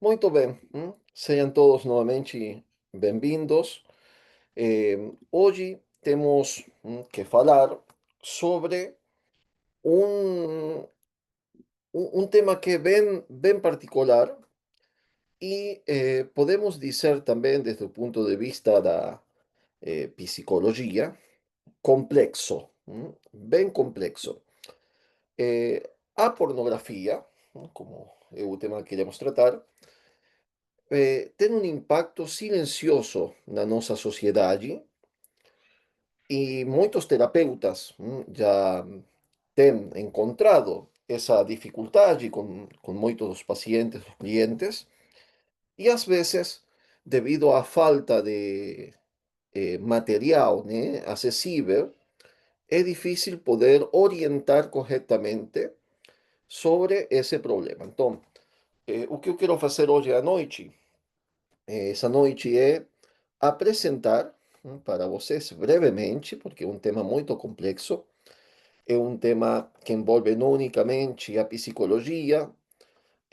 Muito bem, sejam todos novamente bem-vindos. Hoje temos que falar sobre um, um tema que é bem particular e podemos dizer também, desde o ponto de vista da psicologia, complexo, bem complexo. A pornografia, como é o tema que queremos tratar, tem um impacto silencioso na nossa sociedade e muitos terapeutas já têm encontrado essa dificuldade com muitos dos pacientes, dos clientes, e às vezes, devido à falta de material, né, acessível, é difícil poder orientar corretamente sobre esse problema. Então, o que eu quero fazer hoje à noite, essa noite é apresentar para vocês brevemente, porque é um tema muito complexo, é um tema que envolve não unicamente a psicologia,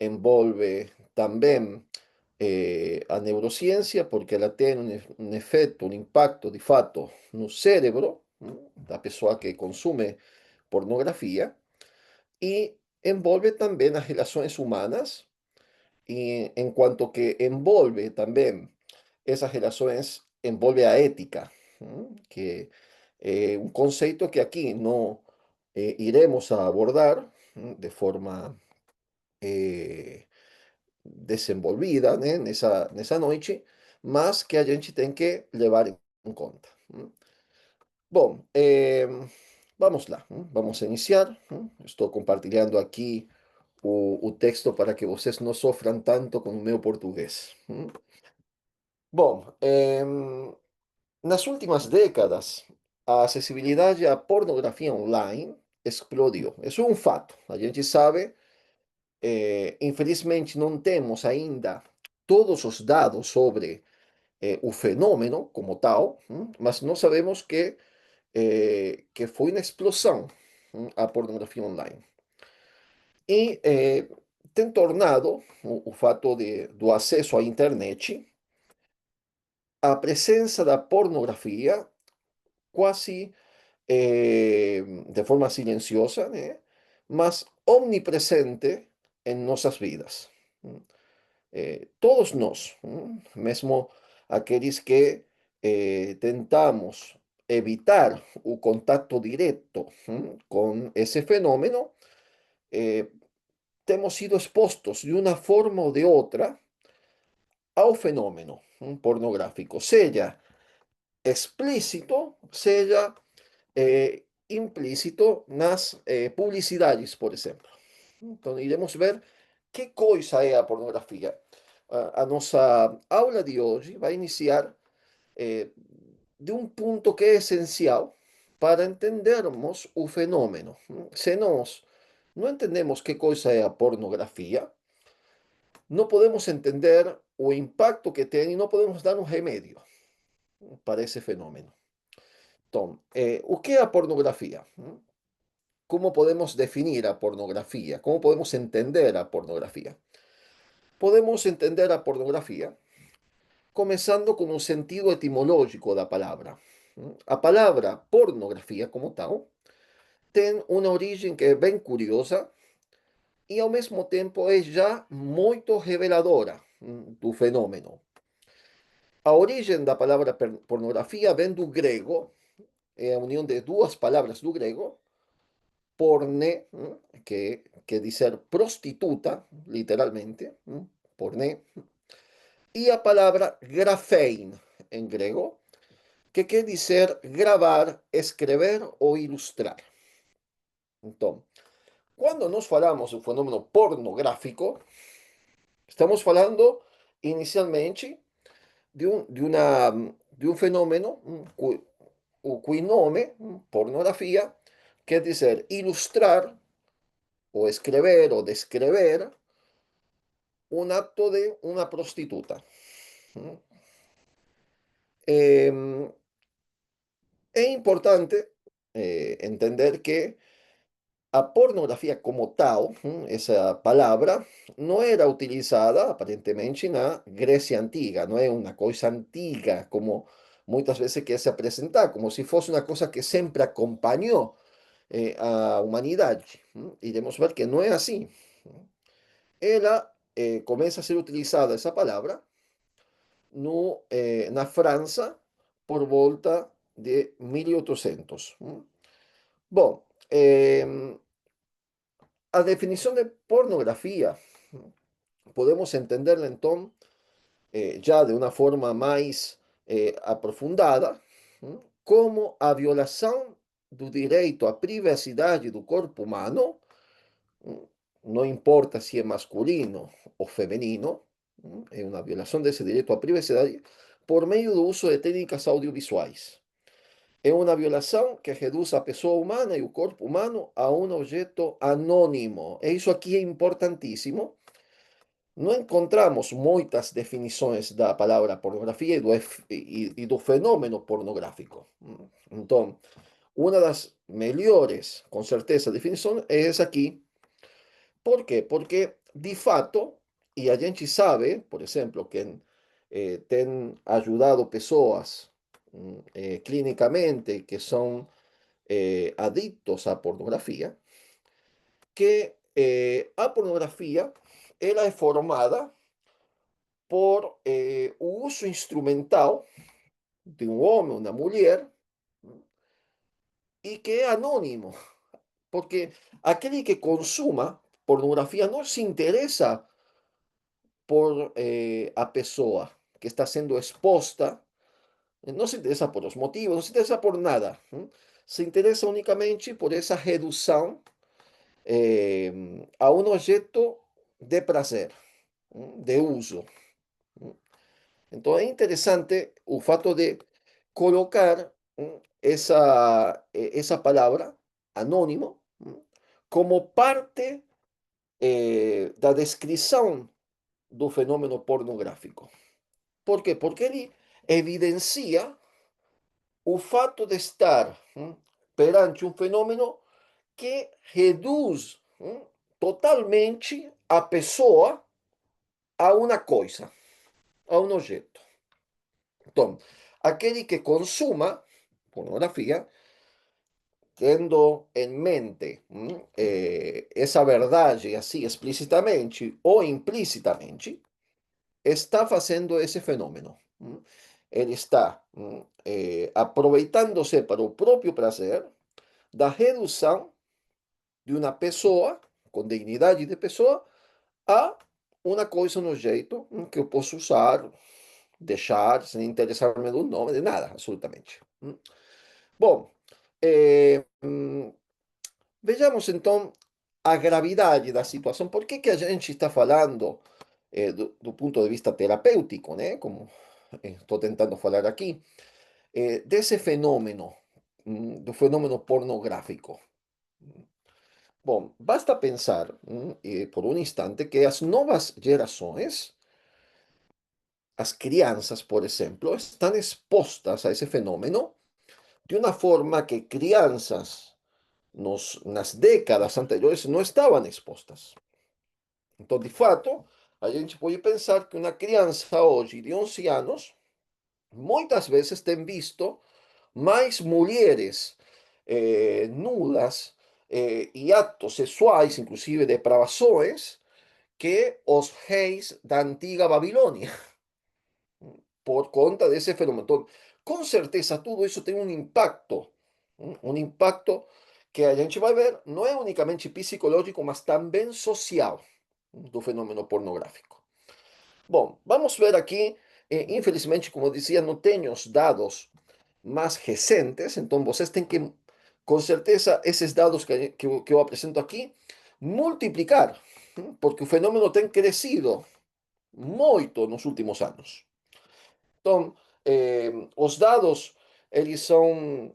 envolve também a neurociência, porque ela tem um efeito, um impacto de fato no cérebro da pessoa que consome pornografia, e envolve também as relações humanas, e em quanto que envolve também esas relações, envolve a ética, que un conceito que aquí no iremos a abordar de forma desenvolvida, né, nessa noite, mas que a gente tem que levar em conta. Bom, vamos lá, vamos a iniciar. Estou compartilhando aqui o texto para que vocês não sofram tanto com o meu português. Bom, nas últimas décadas, a acessibilidade à pornografia online explodiu. Isso é um fato. A gente sabe, infelizmente, não temos ainda todos os dados sobre o fenômeno como tal, mas nós sabemos que foi uma explosão a pornografia online. E tem tornado o fato do acesso à internet a presença da pornografia quase de forma silenciosa, né? Mas omnipresente em nossas vidas. Todos nós, mesmo aqueles que tentamos evitar o contato direto com esse fenômeno, eh, temos sido expostos de uma forma ou de outra ao fenômeno pornográfico, seja explícito, seja implícito nas publicidades, por exemplo. Então, iremos ver que coisa é a pornografia. A nossa aula de hoje vai iniciar de um ponto que é essencial para entendermos o fenômeno. Se nós não entendemos que coisa é a pornografia, não podemos entender o impacto que tem e não podemos dar um remédio para esse fenômeno. Então, o que é a pornografia? ¿Cómo podemos definir a pornografía? ¿Cómo podemos entender a pornografía? Podemos entender a pornografía comenzando con un sentido etimológico da palabra. A palabra pornografía como tal tem uma origem que é bem curiosa e ao mesmo tempo é já muito reveladora do fenômeno. A origem da palavra pornografia vem do grego, é a união de duas palavras do grego, porne, que quiere decir prostituta, literalmente, porne, y la palabra grafein en griego, que quiere decir grabar, escribir o ilustrar. Entonces, cuando nos falamos de un fenómeno pornográfico, estamos hablando inicialmente de un fenómeno cuyo nombre, pornografía, quiere decir ilustrar o escrever o descrever un acto de una prostituta. Em, es importante entender que a pornografía como tal, esa palabra, no era utilizada aparentemente na Grecia antiga, não é uma coisa antiga, como muitas vezes quer se apresentar, como se fosse uma coisa que sempre acompanhou a humanidade. Iremos ver que não é assim. Ela começa a ser utilizada, essa palavra, no, na França por volta de 1800. Bom, a definición de pornografía podemos entenderla entonces ya de una forma más aprofundada como a violación do direito à privacidade do corpo humano, não importa se é masculino ou feminino, é uma violação desse direito à privacidade por meio do uso de técnicas audiovisuais. É uma violação que reduz a pessoa humana e o corpo humano a um objeto anônimo. E isso aqui é importantíssimo. Não encontramos muitas definições da palavra pornografia e do fenômeno pornográfico. Então, uma das melhores, com certeza, definições é essa aqui. Por quê? Porque, de fato, e a gente sabe, por exemplo, que tem ajudado pessoas clinicamente que são adictos à pornografia, que a pornografia ela é formada por o uso instrumental de um homem, uma mulher, e que é anônimo, porque aquele que consuma pornografia não se interessa por a pessoa que está sendo exposta, não se interessa por os motivos, não se interessa por nada, se interessa unicamente por essa redução a um objeto de prazer, de uso. Então é interessante o fato de colocar essa palavra, anônimo, como parte da descrição do fenômeno pornográfico. Por quê? Porque ele evidencia o fato de estar perante um fenômeno que reduz totalmente a pessoa a uma coisa, a um objeto. Então, aquele que consuma pornografia, tendo em mente essa verdade assim explicitamente ou implicitamente, está fazendo esse fenômeno. Ele está aproveitando-se para o próprio prazer da redução de uma pessoa, com dignidade de pessoa, a uma coisa no jeito que eu posso usar, deixar, sem interessar-me do nome, de nada, absolutamente. Bom, vejamos então a gravidade da situação. Por que que a gente está falando do ponto de vista terapêutico, né? Como estou tentando falar aqui, desse fenômeno, do fenômeno pornográfico. Bom, basta pensar por um instante que as novas gerações, as crianças, por exemplo, estão expostas a esse fenômeno de uma forma que crianças nas décadas anteriores não estavam expostas. Então, de fato, a gente pode pensar que uma criança hoje de 11 anos, muitas vezes tem visto mais mulheres nudas e atos sexuais, inclusive depravações, que os reis da antiga Babilônia, por conta desse fenômeno. Então, com certeza, tudo isso tem um impacto que a gente vai ver, não é unicamente psicológico, mas também social, do fenômeno pornográfico. Bom, vamos ver aqui, infelizmente, como eu dizia, não tenho os dados mais recentes, então vocês têm que, com certeza, esses dados que eu apresento aqui, multiplicar, porque o fenômeno tem crescido muito nos últimos anos. Então, os dados, eles são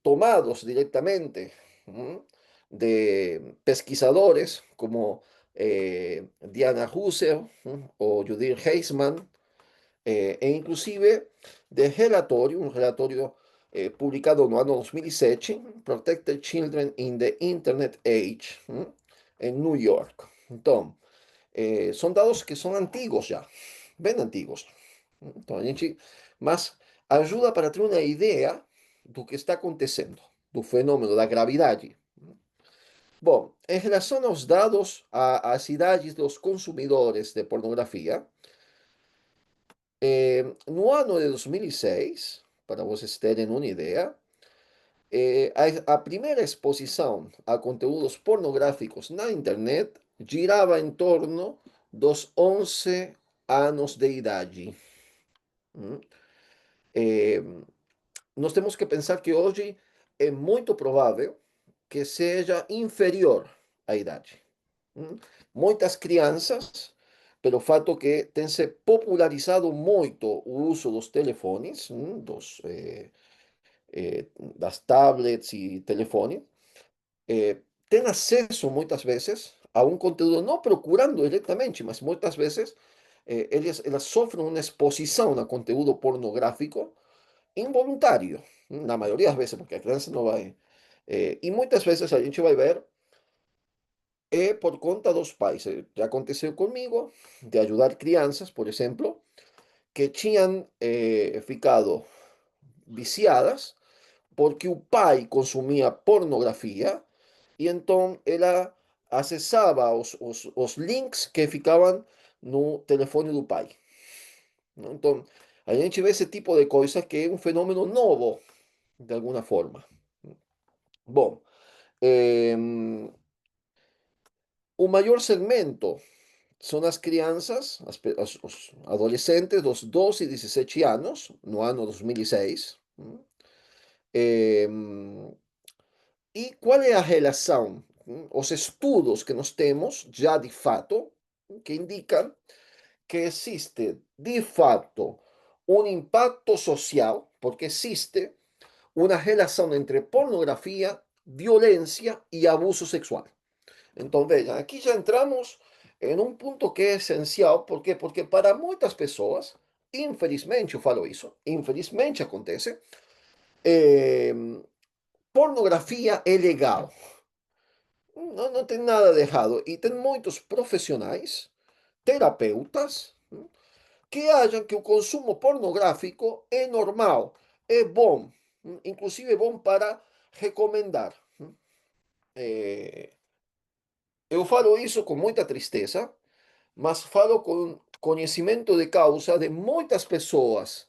tomados diretamente de pesquisadores como Diana Russell ou Judith Heisman, e inclusive de relatório, um relatório publicado no ano 2007, Protected Children in the Internet Age, em New York. Então, são dados que são antigos já, bem antigos. Então, a gente, mas ajuda para ter uma ideia do que está acontecendo, do fenômeno da gravidade. Bom, em relação aos dados, às idades dos consumidores de pornografia, no ano de 2006, para vocês terem uma ideia, a primeira exposição a conteúdos pornográficos na internet girava em torno dos 11 anos de idade. Hum. Eh, Nós temos que pensar que hoje é muito provável que seja inferior à idade. Hum. Muitas crianças, pelo fato que tem se popularizado muito o uso dos telefones, das tablets e telefones, têm acesso muitas vezes a um conteúdo, não procurando diretamente, mas muitas vezes elas sofrem uma exposição a conteúdo pornográfico involuntário, na maioria das vezes, porque a criança não vai. E muitas vezes a gente vai ver por conta dos pais. Já aconteceu comigo de ajudar crianças, por exemplo, que tinham ficado viciadas porque o pai consumia pornografia e então ela acessava os links que ficavam no telefone do pai. Não? Então, a gente vê esse tipo de coisas que é um fenômeno novo, de alguma forma. Bom, eh, o maior segmento são as crianças, os adolescentes dos 12 e 17 anos, no ano 2006. Eh, e qual é a relação? Os estudos que nós temos, já de fato, que indicam que existe, de fato, um impacto social, porque existe uma relação entre pornografia, violência e abuso sexual. Então, vejam, aqui já entramos em um ponto que é essencial, ¿por quê? Porque para muitas pessoas, infelizmente eu falo isso, infelizmente acontece, eh, pornografia é legal, não tem nada de errado, e tem muitos profissionais, terapeutas, que acham que o consumo pornográfico é normal, é bom, inclusive é bom para recomendar. Eh, eu falo isso com muita tristeza, mas falo com conhecimento de causa de muitas pessoas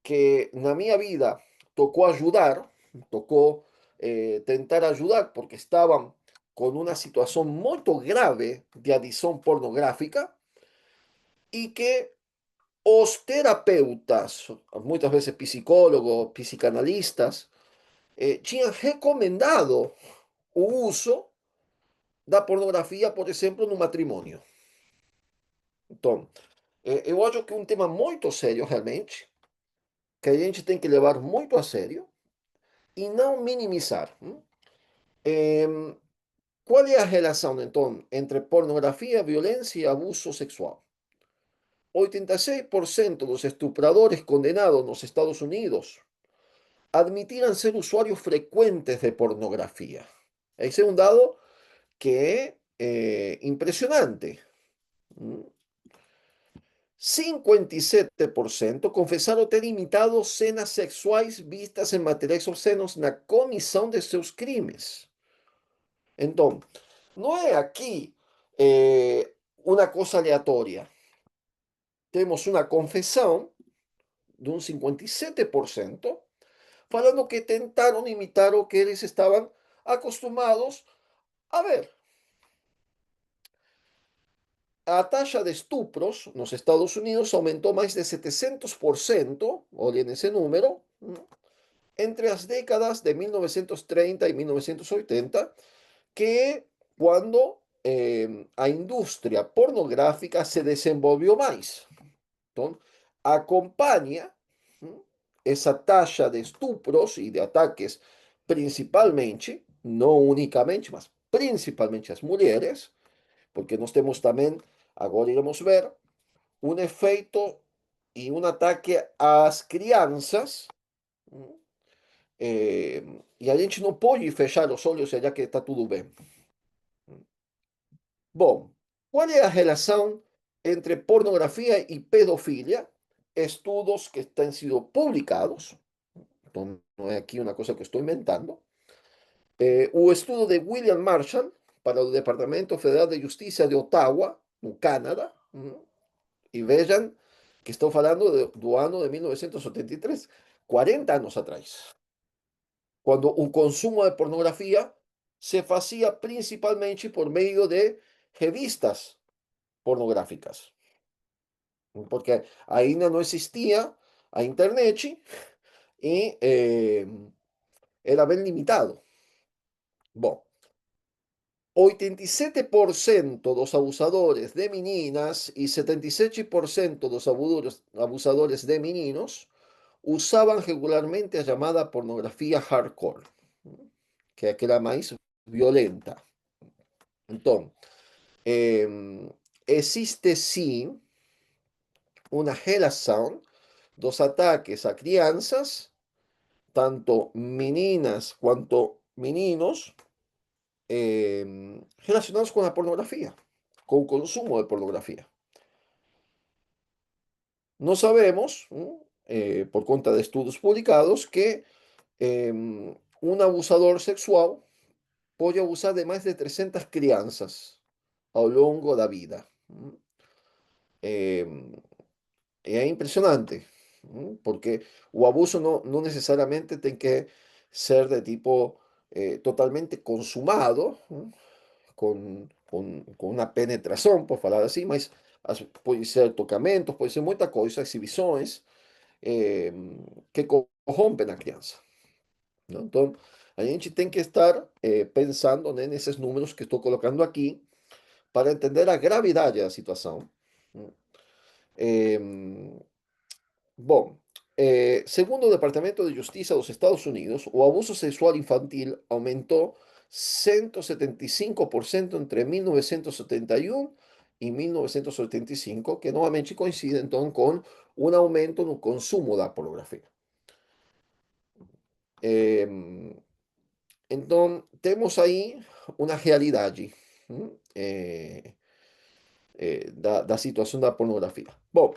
que na minha vida tocou ajudar, tocou tentar ajudar porque estavam com uma situação muito grave de adição pornográfica e que os terapeutas, muitas vezes psicólogos, psicanalistas, tinham recomendado o uso da pornografia, por exemplo, no matrimônio. Então, eu acho que é um tema muito sério, realmente, que a gente tem que levar muito a sério e não minimizar. Qual é a relação, então, entre pornografia, violência e abuso sexual? 86% dos estupradores condenados nos Estados Unidos admitirán ser usuarios frecuentes de pornografía. Ese es un dado que es impresionante. 57% confesaron ter imitado cenas sexuais vistas em materiais obscenos na comissão de seus crimes. Então, não é aqui uma coisa aleatória. Temos uma confissão de um 57% falando que tentaram imitar o que eles estavam acostumados a ver. A taxa de estupros nos Estados Unidos aumentou mais de 700%, olhem esse número, entre as décadas de 1930 e 1980, que é quando a indústria pornográfica se desenvolveu mais. Então, acompanha essa taxa de estupros e de ataques, principalmente, não unicamente, mas principalmente as mulheres, porque nós temos também, agora iremos ver, um efeito e um ataque às crianças, e a gente não pode fechar os olhos já que está tudo bem. Bom, qual é a relação entre pornografia e pedofilia? Estudos que têm sido publicados, então não é aqui uma coisa que estou inventando. O estudo de William Marshall para o Departamento Federal de Justiça de Ottawa, no Canadá, e vejam que estou falando do ano de 1983, 40 anos atrás, quando o consumo de pornografia se fazia principalmente por meio de revistas pornográficas, porque ainda não existia a internet e era bem limitado. Bom, 87% dos abusadores de meninas y 77% dos abusadores de meninos usaban regularmente a llamada pornografía hardcore, que é aquela mais violenta. Então, existe sim uma relação dos ataques a crianças, tanto meninas quanto meninos, relacionados con la pornografía, con consumo de pornografía. No sabemos, por cuenta de estudios publicados, que un abusador sexual puede abusar de más de 300 crianças ao longo da vida. Em, é impresionante, porque o abuso no necesariamente tem que ser de tipo totalmente consumado, com uma penetração, por falar assim, mas pode ser tocamentos, pode ser muita coisa, exibições eh, que corrompem a criança. Não? Então, a gente tem que estar pensando, né, nesses números que estou colocando aqui para entender a gravidade da situação. Eh, Bom, segundo o Departamento de Justiça dos Estados Unidos, o abuso sexual infantil aumentou 175% entre 1971 e 1985, que novamente coincide então com um aumento no consumo da pornografia. Então, temos aí uma realidade da situação da pornografia. Bom,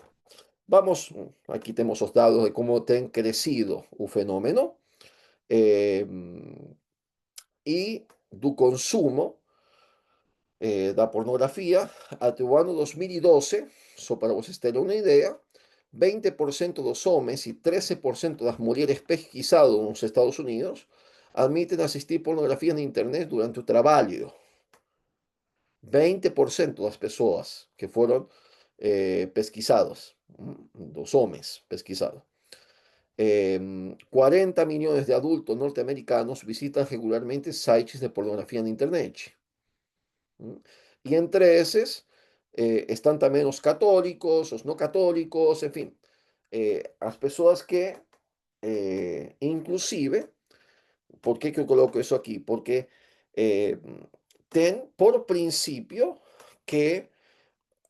vamos, aquí tenemos los datos de cómo ha crecido el fenómeno eh, y do consumo da pornografía até o ano 2012, só para vocês terem uma ideia, 20% dos homens e 13% das mulheres pesquisadas nos Estados Unidos admitem assistir pornografia na internet durante o trabalho. 20% das pessoas que foram pesquisadas, dos homens pesquisados. 40 millones de adultos norteamericanos visitan regularmente sites de pornografía en Internet. Y entre esos están también los católicos, los no católicos, en fin, las personas que inclusive, ¿por qué que eu coloco eso aquí? Porque eh, ten por principio que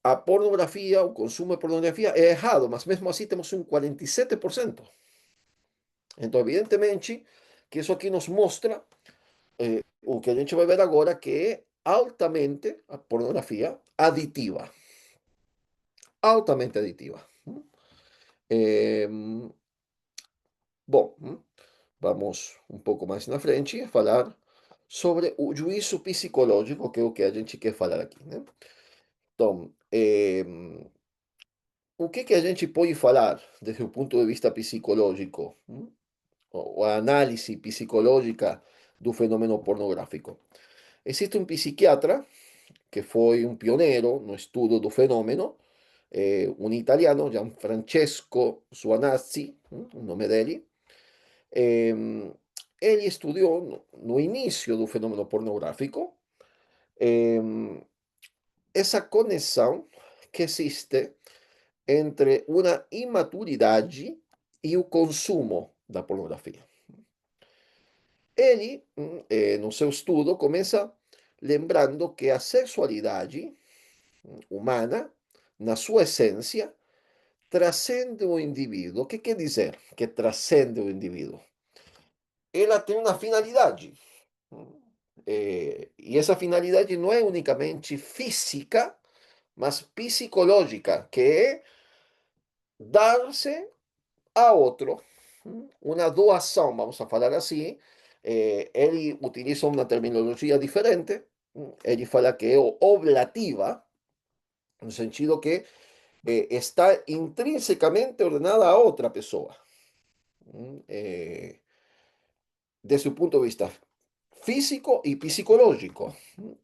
a pornografía, o consumo de pornografía é errado, mas mesmo assim temos un 47%. Então, evidentemente, que isso aqui nos mostra o que a gente vai ver agora, que é altamente a pornografia aditiva. Altamente aditiva. Eh, bom, vamos um pouco mais na frente a falar sobre o juízo psicológico, que é o que a gente quer falar aqui, né? Então, o que a gente pode falar desde o ponto de vista psicológico, ou a análise psicológica do fenômeno pornográfico? Existe um psiquiatra que foi um pioneiro no estudo do fenômeno, um italiano, Gianfrancesco Suanazzi, o nome dele. Ele estudou no início do fenômeno pornográfico essa conexão que existe entre uma imaturidade e o consumo da pornografia. Ele, no seu estudo, começa lembrando que a sexualidade humana, na sua essência, transcende o indivíduo. O que quer dizer que transcende o indivíduo? ela tem uma finalidade. E essa finalidade não é unicamente física, mas psicológica, que é dar-se a outro. Uma doação, vamos a falar assim. Ele utiliza uma terminologia diferente. Ele fala que é oblativa, no sentido que está intrinsecamente ordenada a outra pessoa. Desde o ponto de vista físico y psicológico.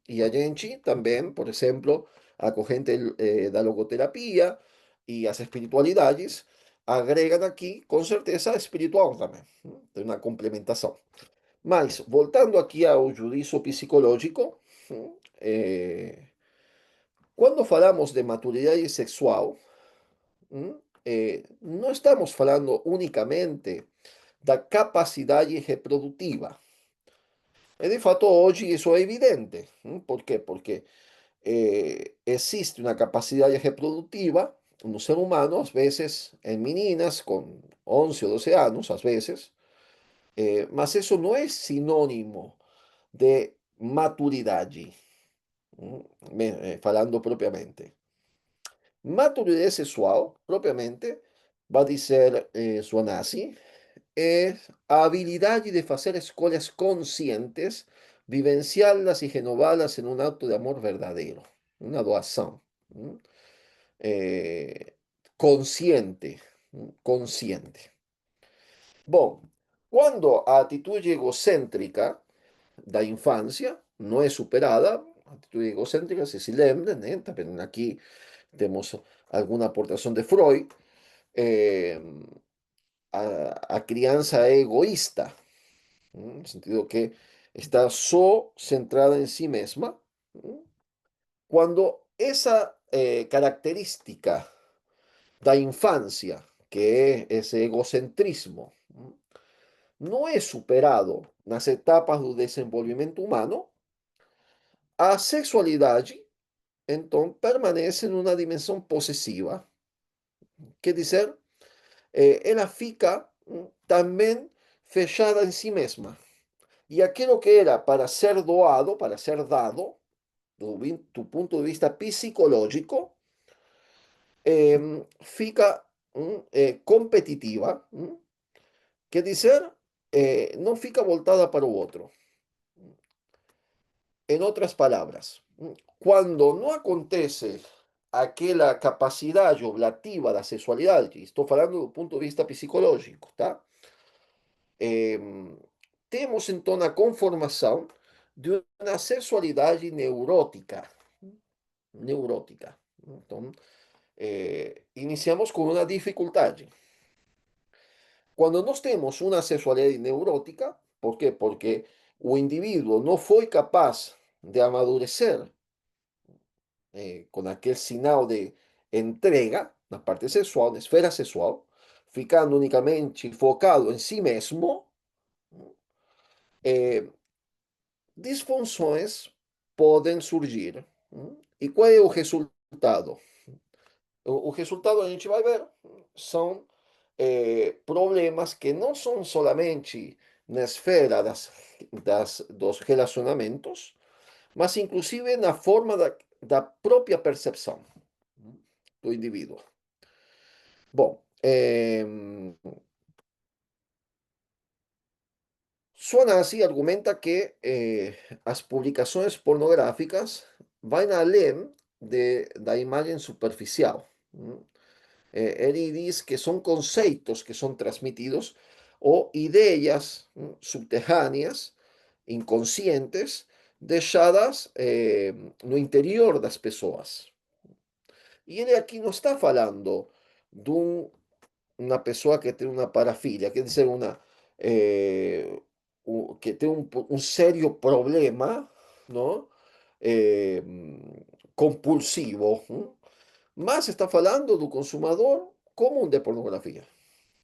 Y a gente también, por ejemplo, a corrente da logoterapia y as espiritualidades, agregan aqui, com certeza, espiritual também. Tem uma complementação. Mas, voltando aqui ao juízo psicológico, quando falamos de maturidade sexual, não estamos falando unicamente da capacidade reprodutiva. E de fato hoje isso é evidente. Por quê? Porque existe uma capacidade reprodutiva no ser humano, às vezes em meninas com 11 ou 12 anos, às vezes, mas isso não é sinônimo de maturidade, falando propriamente. Maturidade sexual, propriamente, vai dizer Swanasi, é a habilidade de fazer escolhas conscientes, vivenciá-las e renová-las em um acto de amor verdadeiro, uma doação. ¿M? Eh, consciente, consciente. Bom, quando a atitude egocêntrica da infância não é superada, a atitude egocêntrica, se lembra, né? Também aqui temos alguma aportação de Freud, eh, a criança é egoísta, en el sentido que está só centrada en sí misma. Cuando esa característica da infancia, que es ese egocentrismo, no es superado nas etapas do desenvolvimento humano, a sexualidade, então, permanece numa dimensão possessiva. Quer dizer, ela fica também fechada em si mesma. Y aquello que era para ser doado, para ser dado, tu punto de vista psicológico, fica competitiva, quer dizer, não fica voltada para o outro. En otras palabras, cuando no acontece aquela capacidade oblativa da sexualidade, estou falando do ponto de vista psicológico, tá? Temos então a conformação de uma sexualidade neurótica. Neurótica. Então, iniciamos com uma dificuldade. Quando nós temos uma sexualidade neurótica, por quê? Porque o indivíduo não foi capaz de amadurecer com aquele sinal de entrega na parte sexual, na esfera sexual, ficando unicamente focado em si mesmo, eh, disfunções podem surgir. E qual é o resultado? O resultado a gente vai ver são problemas que não são solamente na esfera dos relacionamentos, mas inclusive na forma da própria percepção do indivíduo. Bom, Swanasi argumenta que as publicações pornográficas vão além da imagem superficial. Ele diz que são conceitos que são transmitidos ou ideias subterrâneas, inconscientes, deixadas no interior das pessoas. E ele aqui não está falando de uma pessoa que tem uma parafilia, quer dizer, que tem um sério problema, não? Eh, compulsivo, mas está falando do consumador comum de pornografia,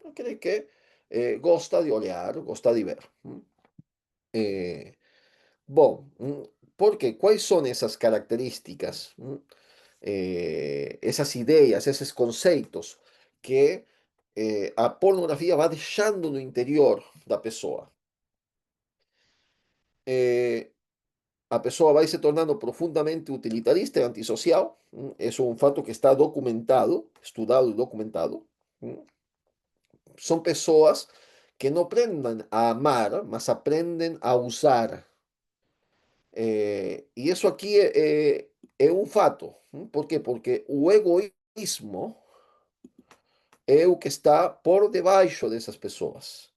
aquele que gosta de olhar, gosta de ver. Eh, bom, por quê? Quais são essas características, essas ideias, esses conceitos que a pornografia vai deixando no interior da pessoa? eh, a pessoa vai se tornando profundamente utilitarista e antissocial. Isso é um fato que está documentado, estudado e documentado. São pessoas que não aprendem a amar, mas aprendem a usar. E isso aqui é um fato. Por quê? Porque o egoísmo é o que está por debaixo dessas pessoas.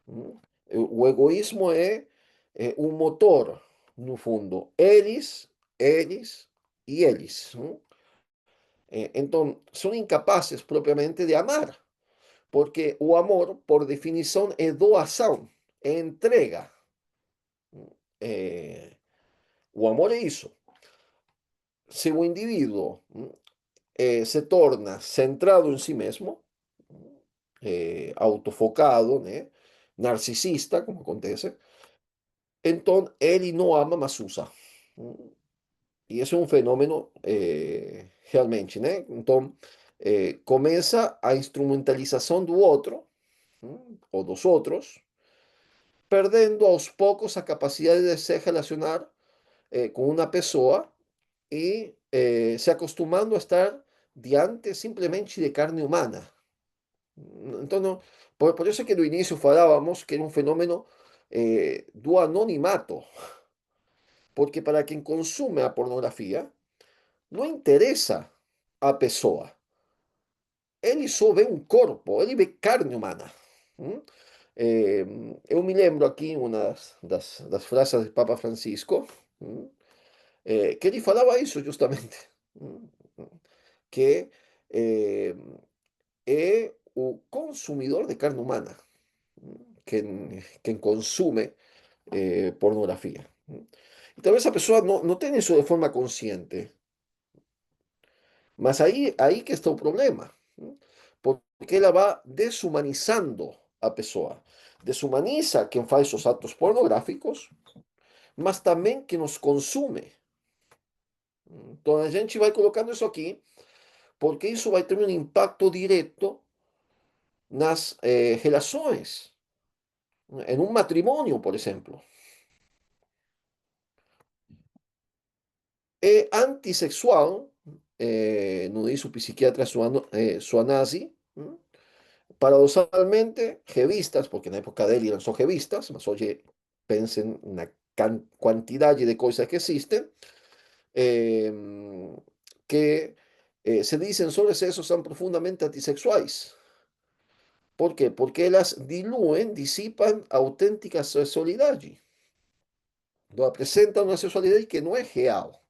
Hum. O egoísmo é um motor, no fundo. Eles e eles. Então, são incapazes propriamente de amar, porque o amor, por definição, é doação, é entrega. Eh, o amor é isso. Se o indivíduo se torna centrado em si mesmo, autofocado, né? Narcisista, como acontece, então ele não ama, mas usa. E esse é um fenômeno realmente, né? Então, começa a instrumentalização do outro, ou dos outros, perdendo aos poucos a capacidade de se relacionar com uma pessoa e se acostumando a estar diante simplesmente de carne humana. Então, não, por isso que no início falávamos que era um fenômeno do anonimato, porque para quem consome a pornografia, não interessa a pessoa, ele só vê um corpo, ele vê carne humana. Hum? Eh, eu me lembro aqui uma das frases do Papa Francisco, que ele falava isso justamente, hum, que eh, é o consumidor de carne humana, quem consume pornografía. Y tal vez esa persona no tiene eso de forma consciente, mas ahí que está el problema, porque ella va deshumanizando a pessoa. Desumaniza quien faz esos actos pornográficos, mas también que nos consume. Entonces a gente vai colocando isso aqui, porque isso vai ter um impacto direto nas relações, em um matrimônio, por exemplo. É antissexual, nos dice su psiquiatra Suanasi, paradoxalmente, revistas, porque en la época de él eran só revistas, mas hoy pensen na cantidad de cosas que existen, eh, que se dicen sobre sexo son profundamente antisexuales. ¿Por qué? Porque ellas dilúen, disipan auténtica sexualidad. No presentan una sexualidad que no es real.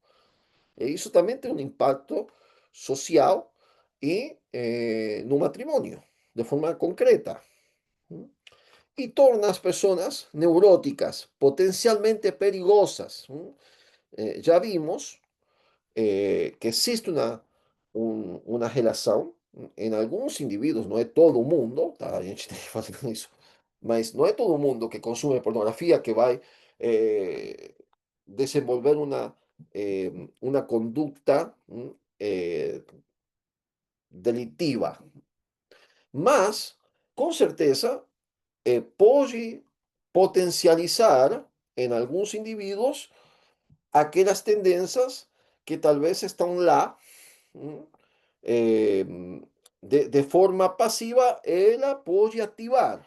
E isso também tem um impacto social e no matrimônio, de forma concreta. E torna as pessoas neuróticas, potencialmente perigosas. Já vimos que existe uma relação em alguns indivíduos, não é todo mundo, tá? A gente tem que fazer isso, mas não é todo mundo que consome pornografia que vai desenvolver una conducta eh, delictiva. Mas, com certeza, pode potencializar em alguns indivíduos aquelas tendências que talvez estão lá hum, eh, de forma passiva, ela pode ativar.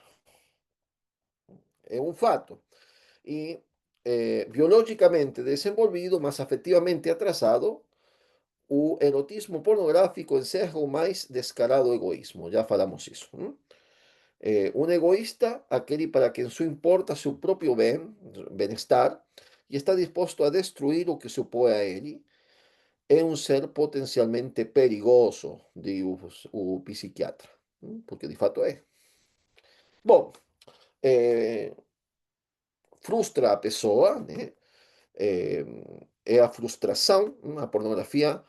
É um fato. E biológicamente desenvolvido, mas afetivamente atrasado, o erotismo pornográfico encerra o mais descarado egoísmo. Já falamos isso. Um egoísta, aquele para quem só importa seu próprio bem-estar e está disposto a destruir o que se opõe a ele, é um ser potencialmente perigoso, diz o psiquiatra. Porque de fato é. Bom, eh, frustra a pessoa, né? eh, é a frustração, a pornografia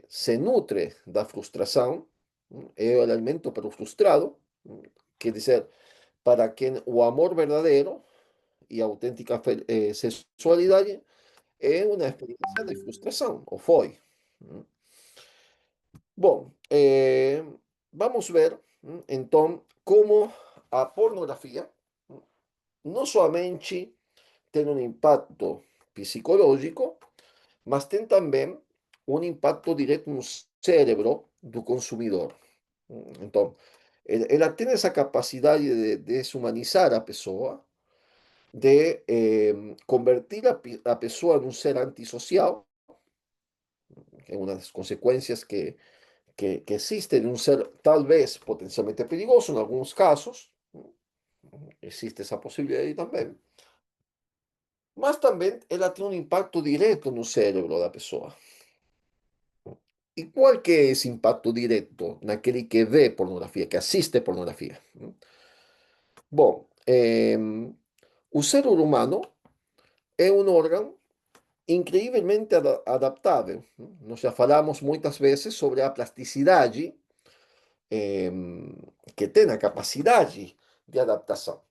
se nutre da frustração, é o alimento para o frustrado, quer dizer, para quem o amor verdadeiro e a autêntica sexualidade é uma experiência de frustração, ou foi. Bom, vamos ver então como a pornografia não somente tem um impacto psicológico, mas tem também um impacto direto no cérebro do consumidor. Então, ela tem essa capacidade de deshumanizar a pessoa, de convertir a pessoa num ser antissocial, que é uma das consequências que existe de um ser talvez potencialmente perigoso em alguns casos, existe essa possibilidade também, mas também ela tem um impacto direto no cérebro da pessoa. E qual que é esse impacto direto naquele que vê pornografia, que assiste pornografia? Bom, o cérebro humano é um órgão incrivelmente adaptável. Nós já falamos muitas vezes sobre a plasticidade que tem, a capacidade de adaptação.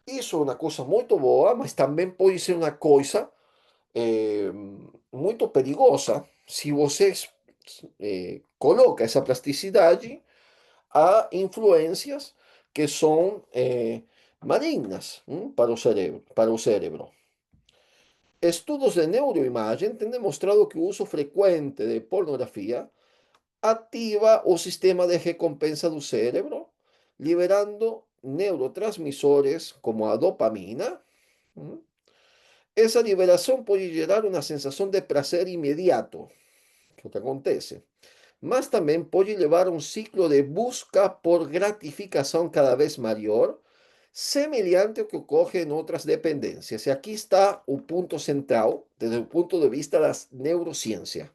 Isso é uma coisa muito boa, mas também pode ser uma coisa eh, muito perigosa se você coloca essa plasticidade a influências que são malignas para o cérebro, para o cérebro. Estudos de neuroimagem têm demonstrado que o uso frequente de pornografia ativa o sistema de recompensa do cérebro, liberando neurotransmissores como a dopamina. ¿Mm? Essa liberação pode gerar uma sensação de prazer imediato, que é o que acontece, mas também pode levar a um ciclo de busca por gratificação cada vez maior, semelhante ao que ocorre em outras dependências. E aqui está o ponto central, desde o ponto de vista da neurociência.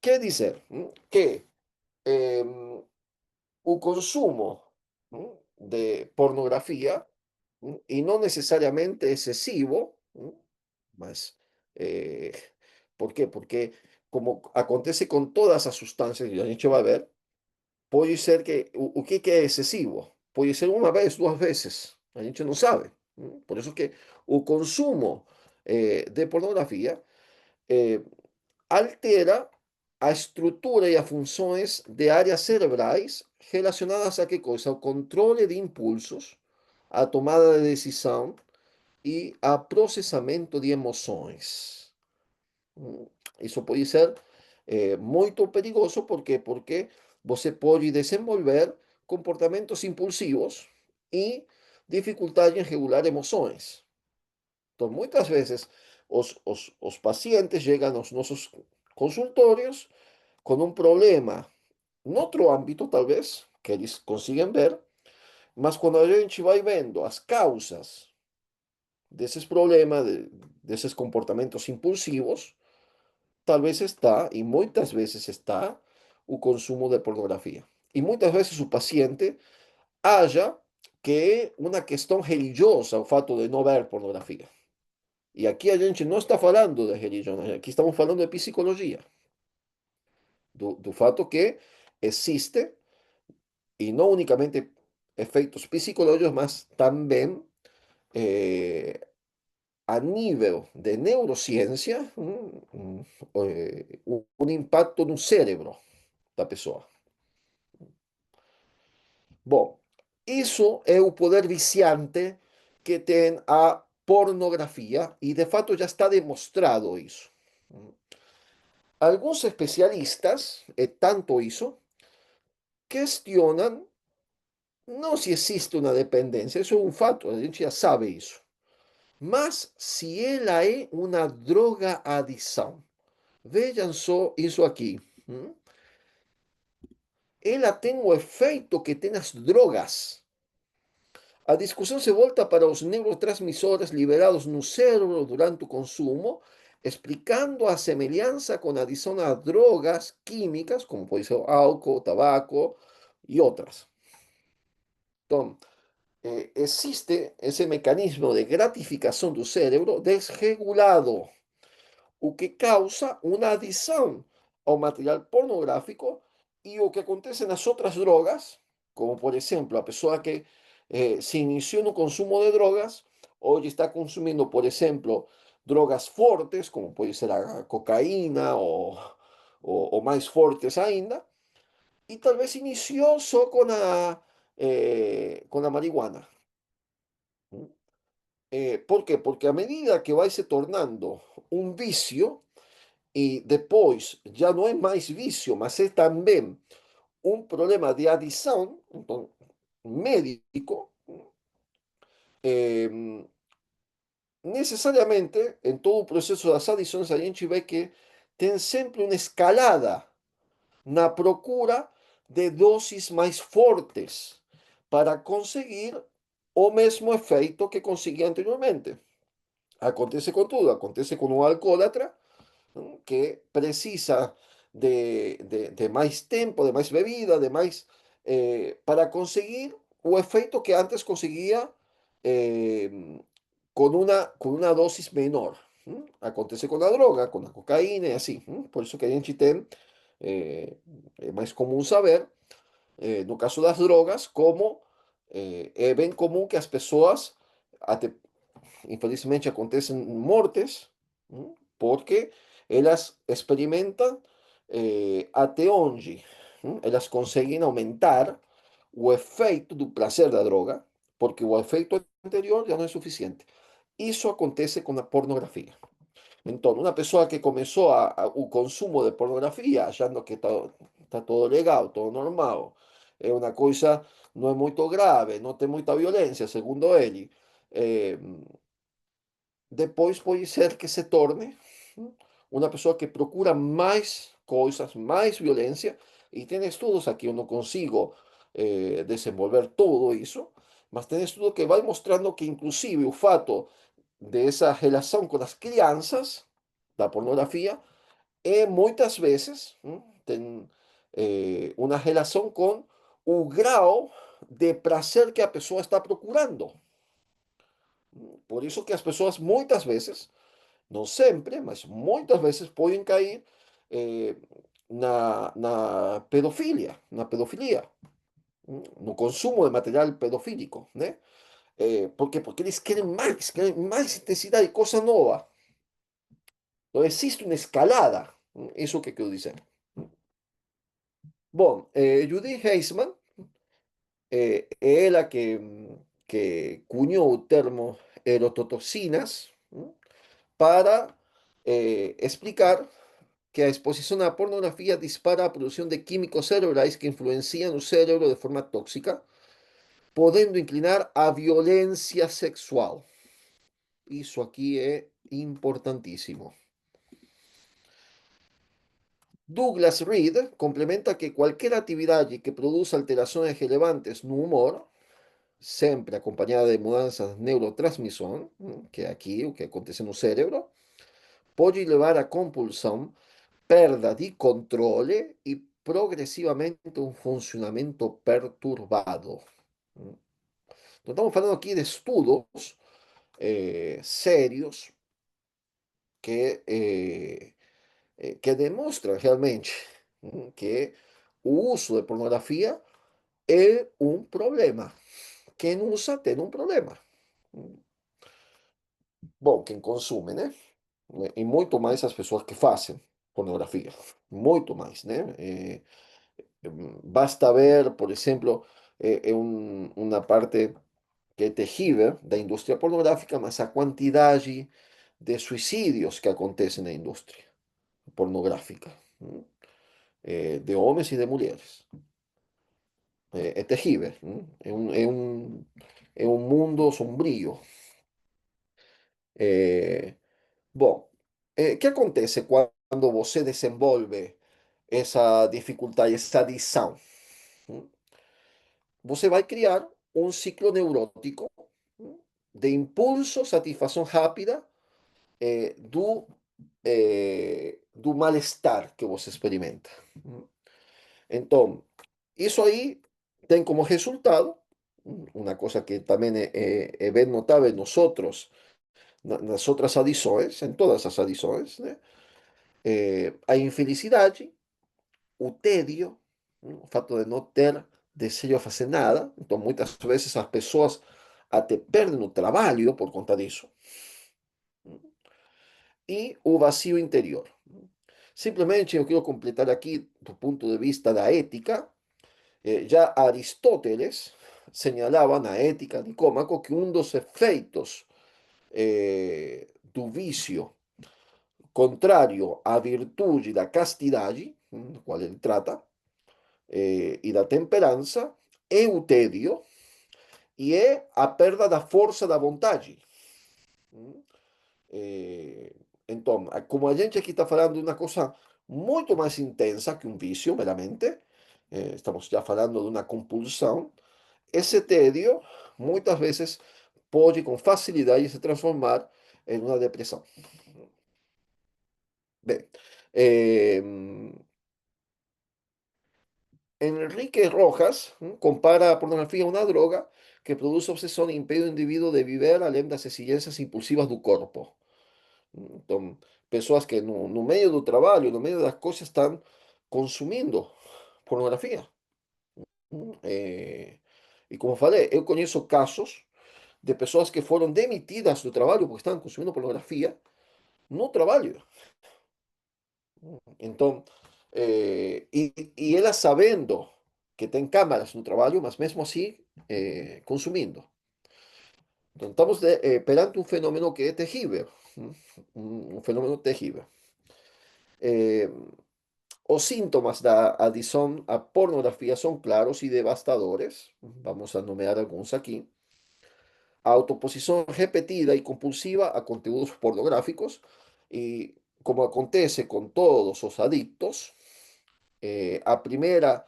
Quer dizer que o consumo de pornografía, y no necesariamente excesivo, mas, eh, ¿por qué? Porque como acontece con todas as sustancias, e a gente vai ver, pode ser que o que é excessivo? Pode ser uma vez, duas vezes, a gente não sabe. Por isso que o consumo de pornografia eh, altera a estrutura e as funções de áreas cerebrais relacionadas a que coisa? Ao controle de impulsos, a tomada de decisão e a processamento de emoções. Isso pode ser muito perigoso, por quê? Porque você pode desenvolver comportamentos impulsivos e dificuldade em regular emoções. Então, muitas vezes, os pacientes chegam aos nossos consultórios com um problema, em outro âmbito, talvez, que eles consigam ver, mas quando a gente vai vendo as causas desses problemas, desses comportamentos impulsivos, talvez está, e muitas vezes está, o consumo de pornografia. E muitas vezes o paciente acha que é uma questão religiosa o fato de não ver pornografia. E aqui a gente não está falando de religião, aqui estamos falando de psicologia, do fato que existe, e não unicamente efeitos psicológicos, mas também eh, a nível de neurociência, um impacto no cérebro da pessoa. Bom, isso é o poder viciante que tem a pornografia, e de fato já está demonstrado isso. Alguns especialistas, é tanto isso, questionam não se existe uma dependência, isso é um fato, a gente já sabe isso. Mas se ela é uma droga adição, vejam só isso aqui. Ela tem o efeito que tem as drogas. A discussão se volta para os neurotransmissores liberados no cérebro durante o consumo, explicando a semelhança com a adição a drogas químicas, como pode ser o álcool, tabaco e outras. Então, existe esse mecanismo de gratificação do cérebro desregulado, o que causa uma adição ao material pornográfico, e o que acontece nas outras drogas, como por exemplo a pessoa que se iniciou no consumo de drogas, hoje está consumindo, por exemplo, drogas fortes, como pode ser a cocaína ou mais fortes ainda, e talvez iniciou só com a marihuana. Por quê? Porque a medida que vai se tornando um vício, e depois já não é mais vício, mas é também um problema de adição, então, médico, eh, necessariamente, em todo o processo das adições, a gente vê que tem sempre uma escalada na procura de doses mais fortes para conseguir o mesmo efeito que conseguia anteriormente. Acontece com tudo, acontece com um alcoólatra, que precisa de mais tempo, de mais bebida, de mais, para conseguir o efeito que antes conseguia eh, con una dosis menor. Acontece con la droga, con la cocaína y así. Por eso que a gente tem, é mais comum saber, no caso das drogas, como é bem comum que as pessoas, até infelizmente acontecem mortes, porque elas experimentam até onde elas conseguem aumentar o efeito do prazer da droga, porque o efeito anterior já não é suficiente. Isso acontece com a pornografia. Então, uma pessoa que começou o consumo de pornografia, achando que está todo legal, todo normal, é uma coisa, não é muito grave, não tem muita violência, segundo ele, eh, depois pode ser que se torne uma pessoa que procura mais coisas, mais violência, e tem estudos aqui, eu não consigo desenvolver tudo isso, mas tem estudos que vai mostrando que inclusive o fato dessa relação com as crianças, da pornografia, é muitas vezes tem uma relação com o grau de prazer que a pessoa está procurando. Por isso que as pessoas muitas vezes, não sempre, mas muitas vezes podem cair eh, na pedofilia, no consumo de material pedofílico, né? ¿Por quê? Porque eles querem mais intensidade, coisa nova. Então existe uma escalada, isso que quero dizer. Bom, Judith Heisman é ela que cunhou o termo erototoxinas para explicar que a exposición a pornografía dispara a producción de químicos cerebrales que influencian el cerebro de forma tóxica, podendo inclinar a violencia sexual. Isso aqui é importantíssimo. Douglas Reed complementa que cualquier actividad que produza alteraciones relevantes no humor, sempre acompañada de mudanças de neurotransmissão, que é aqui o que acontece no cérebro, pode levar a compulsão, perda de controle e progressivamente um funcionamento perturbado. Então, estamos falando aqui de estudos sérios que demonstram realmente que o uso de pornografia é um problema. Quem usa tem um problema. Bom, quem consome, né? E muito mais as pessoas que fazem pornografia. Muito mais, né? Basta ver, por exemplo, uma parte que é terrível da indústria pornográfica, mas a quantidade de suicídios que acontecem na indústria pornográfica, de homens e de mulheres. É terrível, é um mundo sombrio. Eh, Bom, o que acontece quando você desenvolve essa dificuldade, essa adição? hum? Você vai criar um ciclo neurótico de impulso, satisfação rápida do mal-estar que você experimenta. Então, isso aí tem como resultado, uma coisa que também é bem notável nos outros, nas outras adições, em todas as adições, né? A infelicidade, o tédio, o fato de não ter desejo de fazer nada. Então, muitas vezes as pessoas até perdem o trabalho por conta disso. E o vazio interior. Simplesmente eu quero completar aqui, do ponto de vista da ética, já Aristóteles señalaba na Ética Nicómaco que um dos efeitos do vício contrario à virtude da castidade, do qual ele trata, e da temperança, é o tédio e é a perda da força da vontade. hum. Eh, então, como a gente aqui está falando de uma coisa muito mais intensa que um vício, meramente, estamos já falando de uma compulsão, esse tédio muitas vezes pode com facilidade se transformar em uma depressão. Bem, eh, Enrique Rojas compara a pornografía a una droga que produce obsesión e impide ao indivíduo de viver além das exigências impulsivas do corpo. Então, pessoas que no meio do trabalho, no meio das coisas, estão consumindo pornografia. E como falei, eu conheço casos de pessoas que foram demitidas do trabalho porque estavam consumindo pornografia no trabalho. Então, e ela sabendo que tem câmaras no trabalho, mas mesmo assim consumindo. Então, estamos perante um fenômeno que é terrível, um fenômeno terrível. Eh, os síntomas da adição à pornografia são claros e devastadores. Vamos a nomear alguns aqui. A autoposição repetida e compulsiva a conteúdos pornográficos. E como acontece com todos os adictos, a primeira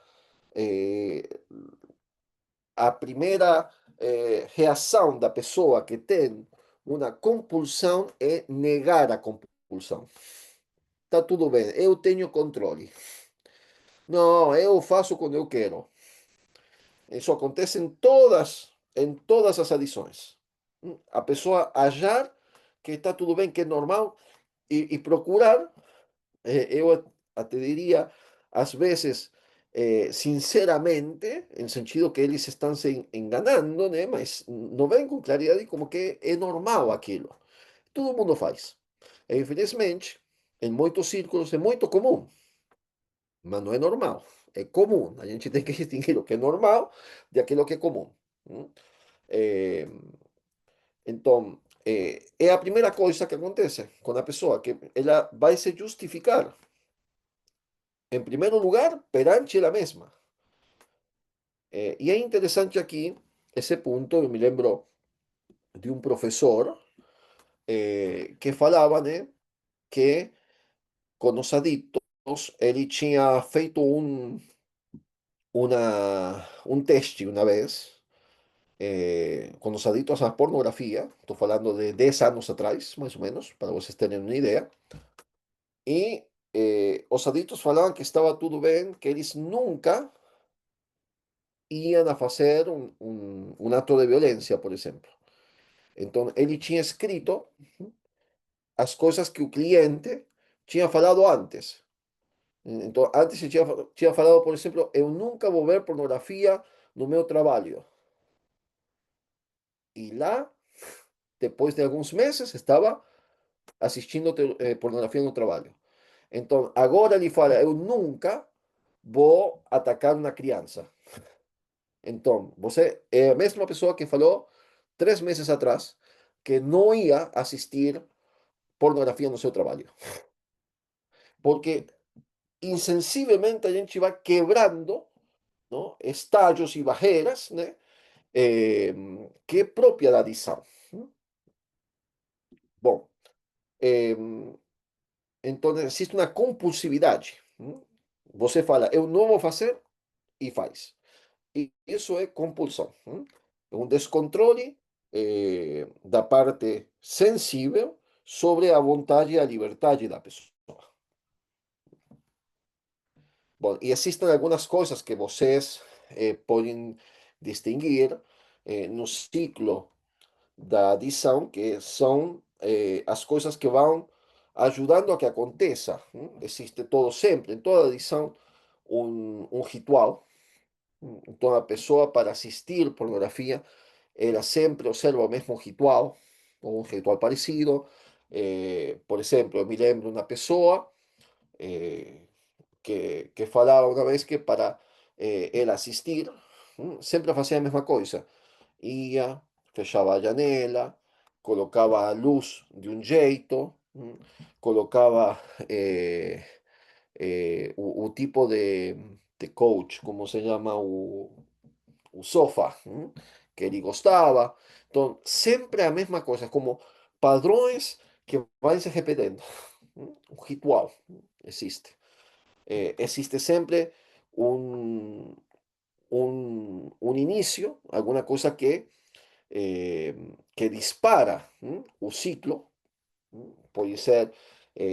eh, reação da pessoa que tem uma compulsão é negar a compulsão. Tá tudo bem, eu tenho controle. Não, eu faço quando eu quero. Isso acontece em todas as adições. A pessoa achar que está tudo bem, que é normal, e procurar. Eu até diria, às vezes, sinceramente, em sentido que eles estão se enganando, né? Mas não vem com claridade como que é normal aquilo. Todo mundo faz. E, infelizmente, em muitos círculos é muito comum, mas não é normal. É comum. A gente tem que distinguir o que é normal de aquilo que é comum. Hum? Eh, então, é a primeira coisa que acontece com a pessoa, que ela vai se justificar en primer lugar, perante ela mesma. E é interessante aqui esse ponto, eu me lembro de um professor que falava, né, que com os adictos ele tinha feito um teste uma vez com os adictos à pornografia, estou falando de 10 anos atrás, mais ou menos, para vocês terem uma ideia, e os adictos falavam que estava tudo bem, que eles nunca iam a fazer um ato de violência, por exemplo. Então, ele tinha escrito as coisas que o cliente tinha falado antes. Então, antes ele tinha falado, por exemplo, eu nunca vou ver pornografia no meu trabalho. E lá, depois de alguns meses, estava assistindo pornografia no trabalho. Então, agora ele fala, eu nunca vou atacar uma criança. Então, você é a mesma pessoa que falou 3 meses atrás que não ia assistir pornografia no seu trabalho. Porque insensivelmente a gente vai quebrando, ¿no? Estallos y barreras, né? Que é própria da adição. Bom, eh, então existe uma compulsividade. Você fala, eu não vou fazer e faz. E isso é compulsão. É um descontrole da parte sensível sobre a vontade e a liberdade da pessoa. Bom, e existem algumas coisas que vocês podem distinguir no ciclo da adição, que são as coisas que vão ajudando a que aconteça. Existe todo sempre, em toda adição, um ritual. Então, a pessoa, para assistir pornografia, ela sempre observa o mesmo ritual, ou um ritual parecido. Por exemplo, eu me lembro de uma pessoa eh, que falaba una vez que para él asistir, siempre hacía la misma cosa. Ia, fechaba a janela, colocava luz de um jeito, colocava o tipo de coach, como se chama o sofá, que ele gostava. Então, sempre a mesma coisa, como padrões que vão se repetindo. Um ritual existe. Existe sempre um, un inicio, alguna cosa que dispara o ciclo. Puede ser,